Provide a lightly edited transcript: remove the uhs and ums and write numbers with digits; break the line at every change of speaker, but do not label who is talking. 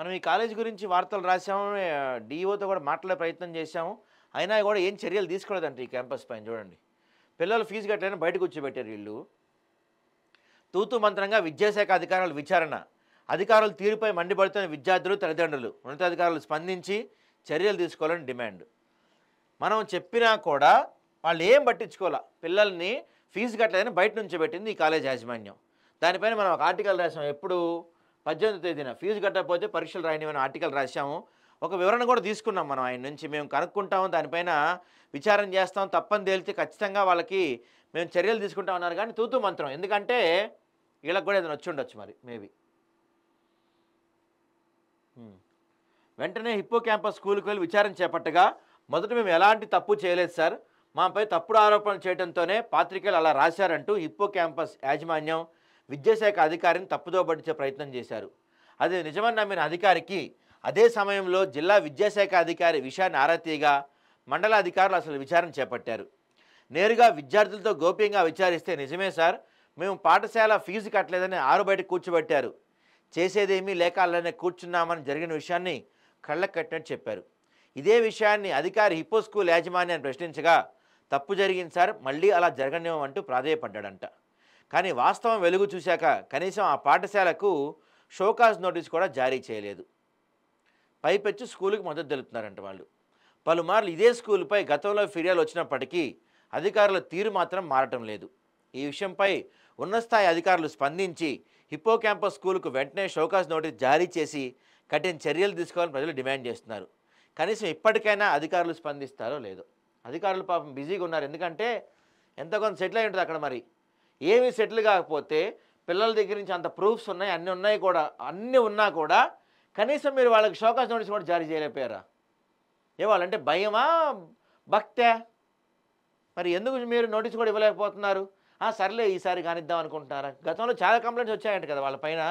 మనం ఈ కాలేజ్ గురించి వార్తలు రాసాము. డీఈఓతో కూడా మాట్లాడే ప్రయత్నం చేశాము. అయినా కూడా ఏం చర్యలు తీసుకోలేదంట ఈ క్యాంపస్ పైన చూడండి. పిల్లలు ఫీజు కట్టలేదని బయట కూర్చోబెట్టారు వీళ్ళు. తూతూ మంత్రంగా విద్యాశాఖ అధికారుల విచారణ. అధికారుల తీరుపై మండిపడుతున్న విద్యార్థులు, తల్లిదండ్రులు. ఉన్నతాధికారులు స్పందించి చర్యలు తీసుకోవాలని డిమాండ్. మనం చెప్పినా కూడా వాళ్ళు ఏం పట్టించుకోవాలా. పిల్లల్ని ఫీజు కట్టలేదని బయట నుంచి పెట్టింది ఈ కాలేజ్ యాజమాన్యం. దానిపైన మనం ఒక ఆర్టికల్ రాసాం. ఎప్పుడు 18వ తేదీన ఫీజు కట్టకపోతే పరీక్షలు రాయనివని ఆర్టికల్ రాసాము. ఒక వివరణ కూడా తీసుకున్నాం మనం ఆయన నుంచి. మేము కనుక్కుంటాము, దానిపైన విచారణ చేస్తాం, తప్పని తేలితే ఖచ్చితంగా వాళ్ళకి మేము చర్యలు తీసుకుంటాం అన్నారు. కానీ తూతూ మంత్రం. ఎందుకంటే వీళ్ళకి కూడా ఏదైనా వచ్చి ఉండొచ్చు మరి మేబీ. వెంటనే హిప్పో క్యాంపస్ స్కూల్కి వెళ్ళి విచారణ చేపట్టగా, మొదట మేము ఎలాంటి తప్పు చేయలేదు సార్, మాపై తప్పుడు ఆరోపణలు చేయడంతోనే పాత్రికేయులు అలా రాశారంటూ హిప్పో క్యాంపస్ యాజమాన్యం విద్యాశాఖ అధికారిని తప్పుదో పట్టించే ప్రయత్నం చేశారు. అది నిజమని నమ్మిన అధికారికి అదే సమయంలో జిల్లా విద్యాశాఖ అధికారి విషయాన్ని ఆరా తీయగా మండల అధికారులు అసలు విచారణ చేపట్టారు. నేరుగా విద్యార్థులతో గోప్యంగా విచారిస్తే నిజమే సార్, మేము పాఠశాల ఫీజు కట్టలేదని ఆరు బయట కూర్చోబెట్టారు, చేసేదేమీ లేక అలానే కూర్చున్నామని జరిగిన విషయాన్ని కళ్ళకు కట్టినట్టు చెప్పారు. ఇదే విషయాన్ని అధికారి హిప్పో స్కూల్ యాజమాన్యాన్ని ప్రశ్నించగా, తప్పు జరిగింది సార్, మళ్ళీ అలా జరగనివ్వమంటూ ప్రాధేయపడ్డాడంట. కానీ వాస్తవం వెలుగు చూశాక కనీసం ఆ పాఠశాలకు షోకాజ్ నోటీస్ కూడా జారీ చేయలేదు. పైపెచ్చు స్కూలుకి మద్దతు తెలుపుతున్నారంట వాళ్ళు. పలుమార్లు ఇదే స్కూల్పై గతంలో ఫిర్యాదులు వచ్చినప్పటికీ అధికారుల తీరు మాత్రం మారటం లేదు. ఈ విషయంపై ఉన్నతస్థాయి అధికారులు స్పందించి హిప్పో క్యాంపస్ స్కూలుకు వెంటనే షోకాజ్ నోటీస్ జారీ చేసి కఠిన చర్యలు తీసుకోవాలని ప్రజలు డిమాండ్ చేస్తున్నారు. కనీసం ఇప్పటికైనా అధికారులు స్పందిస్తారో లేదో. అధికారులు పాపం బిజీగా ఉన్నారు. ఎందుకంటే ఎంతో కొంత సెటిల్ అయి ఉంటుంది అక్కడ. మరి ఏమీ సెటిల్ కాకపోతే పిల్లల దగ్గర నుంచి అంత ప్రూఫ్స్ ఉన్నాయి, అన్నీ ఉన్నాయి కూడా, అన్నీ ఉన్నా కూడా కనీసం మీరు వాళ్ళకి షోకాజ్ నోటీస్ కూడా జారీ చేయలేకపోయారా? వాళ్ళంటే భయమా, భక్తే? మరి ఎందుకు మీరు నోటీస్ కూడా ఇవ్వలేకపోతున్నారు? సర్లే ఈసారి కానిద్దాం అనుకుంటున్నారా? గతంలో చాలా కంప్లైంట్స్ వచ్చాయంట కదా వాళ్ళ పైన.